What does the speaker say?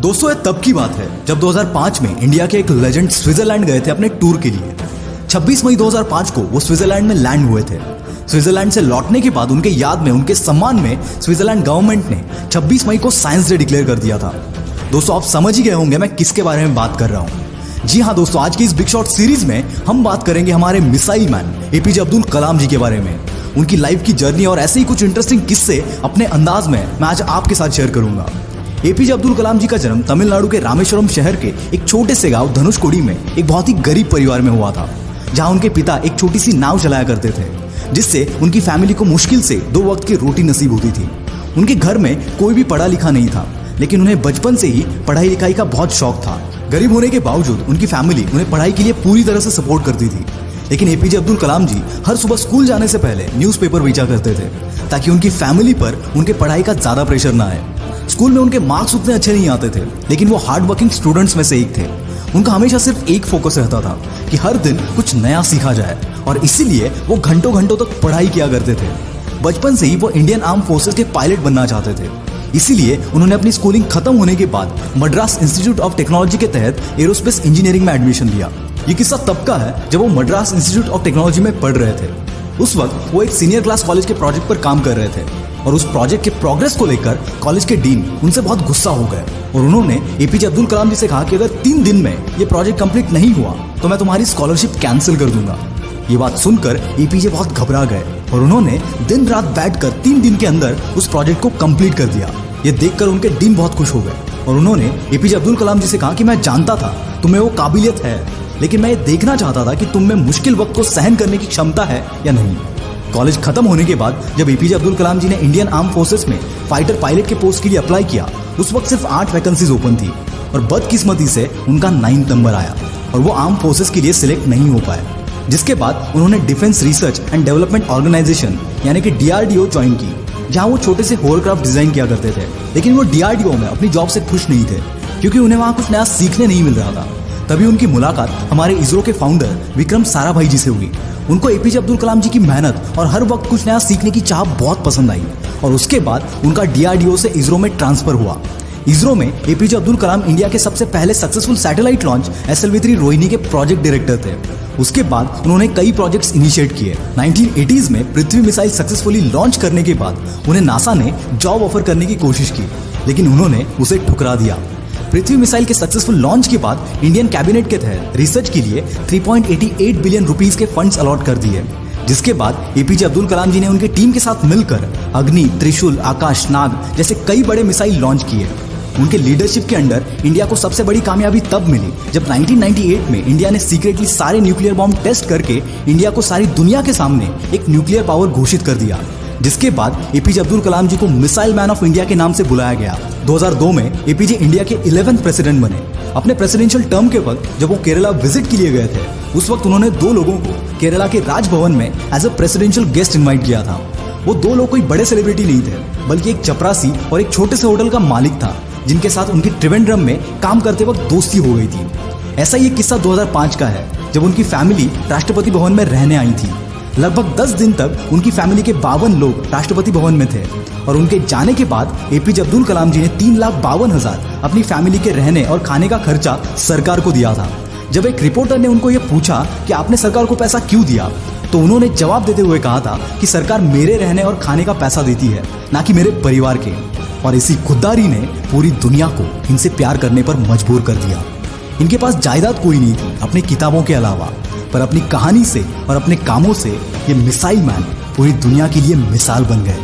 दोस्तों ये तब की बात है जब 2005 में इंडिया के एक लेजेंड स्विट्जरलैंड गए थे अपने टूर के लिए। 26 मई 2005 को वो स्विट्जरलैंड में लैंड हुए थे। स्विट्जरलैंड से लौटने के बाद उनके याद में, उनके सम्मान में स्विट्जरलैंड गवर्नमेंट ने 26 मई को साइंस डे डिक्लेयर कर दिया था। दोस्तों आप समझ ही गए होंगे मैं किसके बारे में बात कर रहा हूँ। जी हाँ दोस्तों, आज की इस बिग शॉट सीरीज में हम बात करेंगे हमारे missile man APJ Abdul Kalam जी के बारे में। उनकी लाइफ की जर्नी और ऐसे ही कुछ इंटरेस्टिंग किस्से अपने अंदाज में मैं आज आपके साथ शेयर करूंगा। एपीजे अब्दुल कलाम जी का जन्म तमिलनाडु के रामेश्वरम शहर के एक छोटे से गांव धनुषकोडी में एक बहुत ही गरीब परिवार में हुआ था, जहां उनके पिता एक छोटी सी नाव चलाया करते थे, जिससे उनकी फैमिली को मुश्किल से 2 वक्त की रोटी नसीब होती थी। उनके घर में कोई भी पढ़ा लिखा नहीं था, लेकिन उन्हें बचपन से ही पढ़ाई लिखाई का बहुत शौक था। गरीब होने के बावजूद उनकी फैमिली उन्हें पढ़ाई के लिए पूरी तरह से सपोर्ट करती थी। लेकिन एपीजे अब्दुल कलाम जी हर सुबह स्कूल जाने से पहले न्यूज़पेपर बेचा करते थे, ताकि उनकी फैमिली पर उनके पढ़ाई का ज्यादा प्रेशर ना आए। स्कूल में उनके मार्क्स उतने अच्छे नहीं आते थे, लेकिन वो हार्ड वर्किंग स्टूडेंट्स में से एक थे। उनका हमेशा सिर्फ एक फोकस रहता था कि हर दिन कुछ नया सीखा जाए, और इसीलिए वो घंटों घंटों तक पढ़ाई किया करते थे। बचपन से ही वो इंडियन आर्म फोर्सेस के पायलट बनना चाहते थे, इसीलिए उन्होंने अपनी स्कूलिंग खत्म होने के बाद मद्रास इंस्टीट्यूट ऑफ टेक्नोलॉजी के तहत एरोस्पेस इंजीनियरिंग में एडमिशन लिया। ये किस्सा तब का है जब वो मद्रास इंस्टीट्यूट ऑफ टेक्नोलॉजी में पढ़ रहे थे। उस वक्त वो एक सीनियर क्लास कॉलेज के प्रोजेक्ट पर काम कर रहे थे, और उस प्रोजेक्ट के प्रोग्रेस को लेकर कॉलेज के डीन उनसे बहुत गुस्सा हो गए, और उन्होंने एपीजे अब्दुल कलाम जी से कहा कि अगर 3 दिन में ये प्रोजेक्ट कंप्लीट नहीं हुआ तो मैं तुम्हारी स्कॉलरशिप कैंसिल कर दूंगा। ये बात सुनकर एपीजे बहुत घबरा गए, और उन्होंने दिन रात बैठकर 3 दिन के अंदर उस प्रोजेक्ट को कंप्लीट कर दिया। ये देखकर उनके डीन बहुत खुश हो गए, और उन्होंने एपीजे अब्दुल कलाम जी से कहा कि मैं जानता था तुम्हें वो काबिलियत है, लेकिन मैं ये देखना चाहता था कि तुम में मुश्किल वक्त को सहन करने की क्षमता है या नहीं। कॉलेज खत्म होने के बाद जब एपीजे अब्दुल कलाम जी ने इंडियन आर्म फोर्सेस में फाइटर पायलट के पोस्ट के लिए अप्लाई किया, उस वक्त सिर्फ 8 वैकेंसीज ओपन थी, और बदकिस्मती से उनका 9 नंबर आया और वो आर्म फोर्सेस के लिए सिलेक्ट नहीं हो पाए। जिसके बाद उन्होंने defence research and development organisation यानी कि डीआरडीओ ज्वाइन की, जहां वो छोटे से होवरक्राफ्ट डिजाइन किया करते थे। लेकिन वो डीआरडीओ में अपनी जॉब से खुश नहीं थे, क्योंकि उन्हें वहां कुछ नया सीखने नहीं मिल रहा था। तभी उनकी मुलाकात हमारे इसरो के फाउंडर विक्रम साराभाई जी से हुई। उनको एपीजे अब्दुल कलाम जी की मेहनत और हर वक्त कुछ नया सीखने की चाह बहुत पसंद आई, और उसके बाद उनका डीआरडीओ से इसरो में ट्रांसफर हुआ। इसरो में एपीजे अब्दुल कलाम इंडिया के सबसे पहले successful satellite launch SLV-3 Rohini के प्रोजेक्ट डायरेक्टर थे। उसके बाद उन्होंने कई प्रोजेक्ट्स इनिशिएट किए। 1980s में पृथ्वी मिसाइल सक्सेसफुली लॉन्च करने के बाद उन्हें नासा ने जॉब ऑफर करने की कोशिश की, लेकिन उन्होंने उसे ठुकरा दिया। पृथ्वी मिसाइल के सक्सेसफुल लॉन्च के बाद इंडियन कैबिनेट के तहत रिसर्च के लिए 3.88 बिलियन रुपीस के फंड्स अलॉट कर दिए। जिसके बाद एपीजे अब्दुल कलाम जी ने उनकी टीम के साथ मिलकर अग्नि, त्रिशूल, आकाश, नाग जैसे कई बड़े मिसाइल लॉन्च किए। उनके लीडरशिप के अंडर इंडिया को सबसे बड़ी कामयाबी तब मिली जब 1998 में इंडिया ने सीक्रेटली सारे न्यूक्लियर बॉम्ब टेस्ट करके इंडिया को सारी दुनिया के सामने एक न्यूक्लियर पावर घोषित कर दिया। जिसके बाद एपीजे अब्दुल कलाम जी को मिसाइल मैन ऑफ इंडिया के नाम से बुलाया गया। 2002 में एपीजे इंडिया के 11th प्रेसिडेंट बने। अपने प्रेसिडेंशियल टर्म के वक्त जब वो केरला विजिट के लिए गए थे, उस वक्त उन्होंने 2 लोगों को केरला के राजभवन में as a presidential guest invite किया था। वो 2 लोग कोई बड़े सेलिब्रिटी नहीं थे, बल्कि एक चपरासी और एक छोटे से होटल का मालिक था, जिनके साथ उनकी त्रिवेंद्रम में काम करते वक्त दोस्ती हो गई थी। ऐसा ही एक किस्सा 2005 का है, जब उनकी फैमिली राष्ट्रपति भवन में रहने आई थी। लगभग 10 दिन तक उनकी फैमिली के 52 लोग राष्ट्रपति भवन में थे, और उनके जाने के बाद एपीजे अब्दुल कलाम जी ने 3,52,000 अपनी फैमिली के रहने और खाने का खर्चा सरकार को दिया था। जब एक रिपोर्टर ने उनको ये पूछा कि आपने सरकार को पैसा क्यों दिया, तो उन्होंने जवाब देते हुए कहा था कि सरकार मेरे रहने और खाने का पैसा देती है, ना कि मेरे परिवार के। और इसी खुददारी ने पूरी दुनिया को इनसे प्यार करने पर मजबूर कर दिया। इनके पास जायदाद कोई नहीं थी अपनी किताबों के अलावा, पर अपनी कहानी से और अपने कामों से ये मिसाइल मैन पूरी दुनिया के लिए मिसाल बन गए।